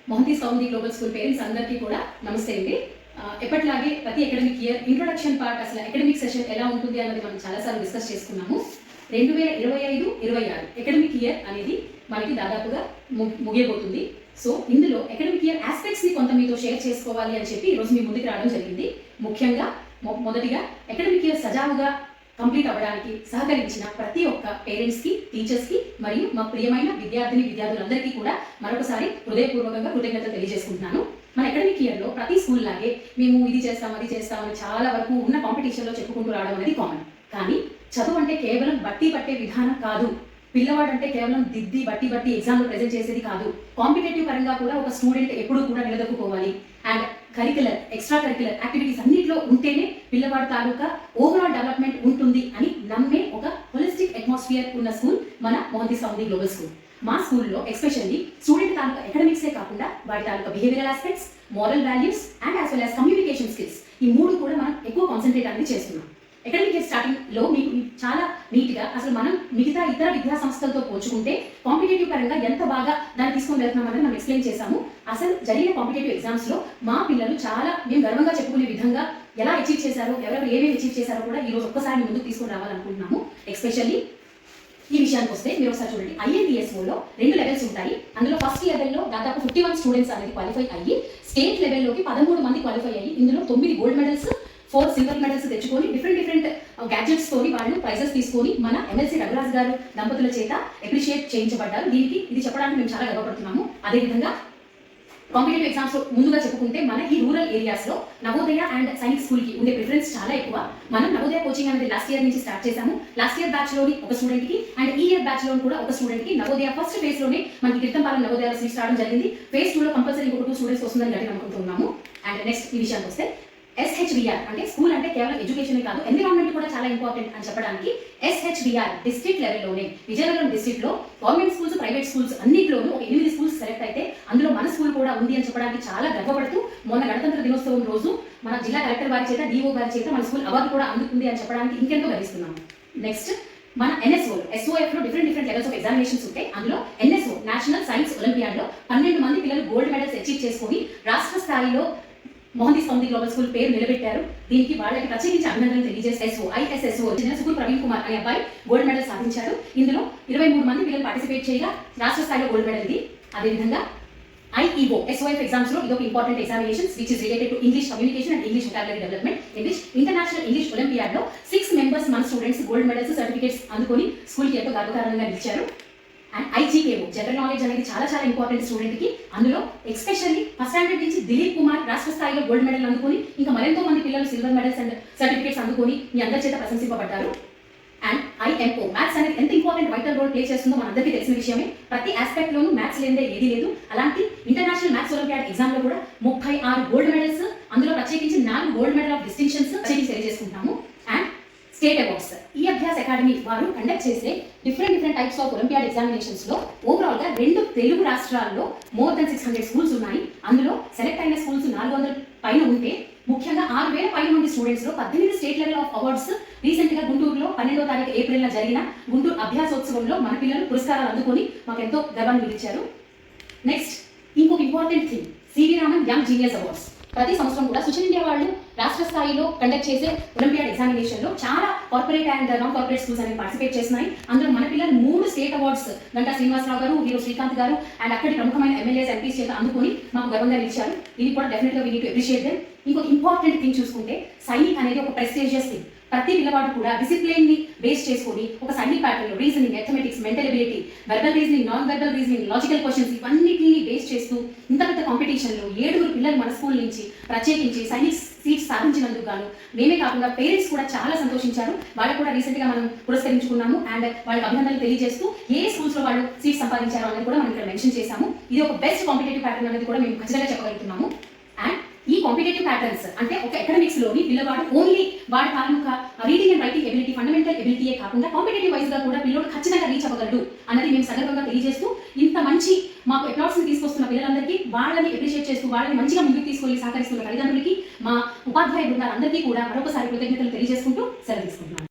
Mohanty సౌందీ global school parents అందరికీ కూడా నమస్తే అండి. ఎప్పటిలాగే ప్రతి అకాడమిక్ ఇయర్ ఇంట్రొడక్షన్ పార్ట్, అసలు అకాడమిక్ సెషన్ ఎలా ఉంటుంది అన్నది మనం చాలాసార్లు డిస్కస్ చేసుకున్నాము. 2025-26 అకాడమిక్ ఇయర్ అనేది మనకి దాదాపుగా ముగియబోతుంది. సో ఇందులో అకాడమిక్ ఇయర్ ఆస్పెక్ట్స్ ని కొంత మీతో షేర్ చేసుకోవాలి అని చెప్పి ఈరోజు మీ ముందుకు రావడం జరిగింది. ముఖ్యంగా మొదటిగా అకాడమిక్ ఇయర్ సజావుగా కంప్లీట్ అవ్వడానికి సహకరించిన ప్రతి ఒక్క పేరెంట్స్ కి, టీచర్స్ కి మరియు మా ప్రియమైన విద్యార్థులందరికీ కూడా మరొకసారి హృదయపూర్వకంగా కృతజ్ఞతలు తెలియజేసుకుంటున్నాను. మన అకాడమిక్ ఇయర్ లో ప్రతి స్కూల్ లాగే మేము ఇది చేస్తాం అది చేస్తామని చాలా వరకు ఉన్న కాంపిటీషన్ లో చెప్పుకుంటూ రావడం అనేది కామన్. కానీ చదువు అంటే కేవలం బట్టి పట్టే విధానం కాదు. పిల్లవాడు అంటే కేవలం దిద్ది బట్టి ఎగ్జామ్ లో ప్రెజెంట్ చేసేది కాదు. కాంపిటేటివ్ పరంగా కూడా ఒక స్టూడెంట్ ఎప్పుడూ కూడా నిలదొక్కుకోవాలి. And curricular, extra curricular activities అన్నింటిలో ఉంటేనే పిల్లవాడు తాలూకా ఓవరాల్ డెవలప్మెంట్ ఉంటుంది అని నమ్మే ఒక హోలిస్టిక్ అట్మాస్ఫియర్ ఉన్న స్కూల్ మన మోహంతి సౌందీ గ్లోబల్ స్కూల్. మా స్కూల్లో ఎస్పెషల్లీ స్టూడెంట్ తాలూకా అకాడమిక్సే కాకుండా వాటి తాలూకా behavioural aspects, moral values and as well as communication skills, ఈ మూడు కూడా మనం ఎక్కువ కాన్సన్ట్రేట్ అనేది చేస్తున్నాం. అకాడమిక్ ఇయర్ స్టార్టింగ్ లో మీకు చాలా నీట్ గా అసలు మనం మిగతా ఇతర విద్యా సంస్థలతో పోల్చుకుంటే కాంపిటేటివ్ పరంగా ఎంత బాగా దాన్ని తీసుకొని వెళ్తున్నాం అనేది మనం ఎక్స్ప్లెయిన్ చేశాము. అసలు జరిగిన కాంపిటేటివ్ ఎగ్జామ్స్ లో మా పిల్లలు చాలా మేము గర్వంగా చెప్పుకునే విధంగా ఎలా అచీవ్ చేశారో, ఎవరెవరు ఏమేమి అచీవ్ చేశారో కూడా ఈ రోజు ఒక్కసారి ముందుకు తీసుకొని రావాలనుకుంటున్నాము. ఎస్పెషల్లీ ఈ విషయానికి వస్తే మీరు ఒకసారి చూడండి, INTSO-లో 2 లెవెల్స్ ఉంటాయి. అందులో ఫస్ట్ లెవెల్లో దాదాపు 51 స్టూడెంట్స్ అనేది క్వాలిఫై అయ్యి, స్టేట్ లెవెల్లోకి 13 మంది క్వాలిఫై అయ్యి, ఇందులో 9 గోల్డ్ మెడల్స్, 4 సిల్వర్ మెడల్స్ తెచ్చుకొని డిఫరెంట్ గ్యాడ్జెట్స్ తోని వాళ్ళు ప్రైజెస్ తీసుకొని మన MLC రఘురాజ్ గారు దంపతుల చేత అప్రిషియేట్ చేయించబడ్డారు. దీనికి ఇది చెప్పడానికి మేము చాలా గర్వపడుతున్నాము. అదేవిధంగా కాంపిటేటివ్ ఎగ్జామ్స్ ముందుగా చెప్పుకుంటే మన ఈ రూరల్ ఏరియాస్ లో నవోదయ అండ్ సైన్స్ స్కూల్ కి ఉండే ప్రిఫరెన్స్ చాలా ఎక్కువ. మనం నవోదయ కోచింగ్ అనేది లాస్ట్ ఇయర్ నుంచి స్టార్ట్ చేశాము. లాస్ట్ ఇయర్ బ్యాచ్ లోని ఒక స్టూడెంట్ కి అండ్ ఈ ఇయర్ బ్యాచ్ లో కూడా ఒక స్టూడెంట్ కి నవోదయ ఫస్ట్ ఫేజ్ లోనే మనకి కీర్తంపాలెం నవోదయాలో సీట్స్ రావడం జరిగింది. ఫేజ్ 2 లో కంపల్సరీ ఇంకొక 2 స్టూడెంట్స్ వస్తుందని గట్టిగా అనుకుంటున్నాము. అండ్ నెక్స్ట్ ఈ విషయానికి వస్తే SHBR అంటే స్కూల్ అంటే కేవలం ఎడ్యుకేషన్ కాదు, ఎన్విరాన్మెంట్ కూడా చాలా ఇంపార్టెంట్ అని చెప్పడానికి SHBR డిస్ట్రిక్ట్ లెవెల్లోనే విజయనగరం డిస్ట్రిక్ట్ లో గవర్నమెంట్ స్కూల్స్, ప్రైవేట్ స్కూల్స్ అన్నింటిలోనూ ఒక 8 స్కూల్స్ సెలెక్ట్ అయితే అందులో మన స్కూల్ కూడా ఉంది అని చెప్పడానికి చాలా గర్వపడుతూ, మొన్న గణతంత్ర దినోత్సవం రోజు మన జిల్లా కలెక్టర్ వారి చేత, DO గారి చేత మన స్కూల్ అవార్డు కూడా అందుతుంది అని చెప్పడానికి ఇంకెంతో గర్విస్తున్నాము. నెక్స్ట్ మన NSO SOF లో డిఫరెంట్ లెవెల్స్ ఆఫ్ ఎగ్జామినేషన్స్ ఉంటాయి. అందులో NSO నేషనల్ సైన్స్ ఒలింపియాడ్ లో 12 మంది పిల్లలు గోల్డ్ మెడల్స్ అచీవ్ చేసుకొని రాష్ట్ర స్థాయిలో మోహంతి సౌందీ గ్లోబల్ స్కూల్ పేరు నిలబెట్టారు. దీనికి వాళ్ళకి ప్రత్యేకించి అభినందనలు తెలియజేస్తే ISSO సుకూర్ ప్రవీణ్ కుమార్ అనే అబ్బాయి గోల్డ్ మెడల్ సాధించారు. ఇందులో 23 మంది పిల్లలు పార్టిసిపేట్ చేయగా రాష్ట్ర స్థాయిలో గోల్డ్ మెడల్ ఇది. అదేవిధంగా IEO SOF ఎగ్జామ్స్ లో ఇదొక important examination which is related to English communication and English vocabulary development. International English olympiad లో 6 మెంబర్స్ మన స్టూడెంట్స్ గోల్డ్ మెడల్స్, సర్టిఫికేట్స్ అందుకొని స్కూల్ కి ఎంతో గర్వకారణంగా నిలిచారు. అండ్ IGKO జనరల్ నాలెడ్జ్ అనేది చాలా ఇంపార్టెంట్ స్టూడెంట్ కి. అందులో ఎస్పెషల్లీ ఫస్ట్ స్టాండర్డ్ నుంచి దిలీప్ కుమార్ రాష్ట్ర స్థాయిలో గోల్డ్ మెడల్ అందుకొని, ఇంకా మరెంతో మంది పిల్లలు సిల్వర్ మెడల్స్ అండ్ సర్టిఫికేట్స్ అందుకొని మీ అందరి చేత ప్రశంసింపబడ్డారు. అండ్ IMO మ్యాథ్స్ అనేది ఎంత ఇంపార్టెంట్ వైటల్ రోల్ ప్లే చేస్తుందో మనందరికీ తెలిసిన విషయమే. ప్రతి ఆస్పెక్ట్ లోనూ మ్యాథ్స్ లేదే ఏది లేదు. అలాంటి ఇంటర్నేషనల్ మ్యాథ్స్ ఒలింపియాడ్ ఎగ్జామ్ లో కూడా 36 గోల్డ్ మెడల్స్, అందులో ప్రత్యేకించి 4 గోల్డ్ మెడల్ ఆఫ్ డిస్టింక్షన్స్ తెలియజేసుకుంటున్నాము. అండ్ స్టేట్ అవార్డ్స్ ఈ అభ్యాస్ అకాడమీ వారు కండక్ట్ చేసే different types of olympiad examinations లో ఓవరాల్ గా 2 తెలుగు రాష్ట్రాల్లో మోర్ దెన్ 600 స్కూల్స్ ఉన్నాయి. అందులో సెలెక్ట్ అయిన స్కూల్స్ 400 పైన ఉంటే, ముఖ్యంగా 6000 పైన మంది స్టూడెంట్స్ లో 18 state level of awards recent గా గుంటూరులో 12వ తారీఖు ఏప్రిల్ జరిగిన గుంటూరు అభ్యాసోత్సవంలో మన పిల్లలు పురస్కారాలు అందుకొని మాకు ఎంతో గర్వాన్ని మిగిల్చారు. నెక్స్ట్ ఇంకొక important thing, CV Raman young genius awards. ప్రతి సంవత్సరం కూడా సుచన్ ఇండియా వాళ్ళు రాష్ట్ర స్థాయిలో కండక్ట్ చేసే ఒలింపియాడ్ ఎగ్జామినేషన్ లో చాలా corporate and non corporate schools అనేవి పార్టిసిపేట్ చేస్తున్నాయి. అందులో మన పిల్లలు 3 స్టేట్ అవార్డ్స్ గంటా శ్రీనివాసరావు గారు, హీరో శ్రీకాంత్ గారు అండ్ అక్కడి ప్రముఖమైన MLAs, MPs చేత అందుకొని మాకు గర్వంగా నిలిచారు. ఇది కూడా డెఫినెట్ గా we need to appreciate them. ఇంకొక ఇంపార్టెంట్ థింగ్ చూసుకుంటే సైనిక్ అనేది ఒక ప్రెస్టీజియస్ థింగ్. ప్రతి పిల్లవాడు కూడా డిసిప్లిన్ ని బేస్ చేసుకొని ఒక సైనిక్ ప్యాటర్న్ లో reasoning, mathematics, mental ability, verbal reasoning, non verbal reasoning, logical questions ఇవన్నిటిని బేస్ చేస్తూ ఇంత పెద్ద కాంపిటీషన్ లో 7 పిల్లలు మన స్కూల్ నుంచి ప్రత్యేకించి సైనిక్ సీట్స్ సాధించినందుకు గాను మేమే కాకుండా పేరెంట్స్ కూడా చాలా సంతోషించారు. వాళ్ళకు కూడా రీసెంట్ గా మనం పురస్కరించుకున్నాము అండ్ వాళ్ళకి అభినందనలు తెలియజేస్తూ ఏ స్కూల్స్ లో వాళ్ళు సీట్స్ సంపాదించారు అనేది కూడా మనం ఇక్కడ మెన్షన్ చేశాము. ఇది ఒక బెస్ట్ కాంపిటేటివ్ ప్యాటర్న్ అనేది కూడా మేము ఖచ్చితంగా చెప్పగలుగుతున్నాము. అండ్ ఈ కాంపిటేటివ్ ప్యాటర్న్స్ అంటే ఒక ఎకడమిక్స్ లోని పిల్లవాడు ఓన్లీ వాడి తాలూకా reading and writing ability, fundamental ఎబిలిటీయే కాకుండా కాంపిటేటివ్ వైజ్ గా కూడా పిల్లడు ఖచ్చితంగా రీచ్ అవ్వగలడు అన్నది మేము సగర్వంగా తెలియజేస్తూ, ఇంత మంచి మాకు అప్లాట్స్ ని తీసుకొస్తున్న పిల్లలందరికీ, వాళ్ళని అప్రిషియేట్ చేస్తూ వాళ్ళని మంచిగా ముందుకు తీసుకొని సహకరిస్తున్న తల్లిదండ్రులకి, మా ఉపాధ్యాయ బృందాలందరికీ కూడా మరొకసారి కృతజ్ఞతలు తెలియజేసుకుంటూ సెలవు తీసుకుంటున్నాను.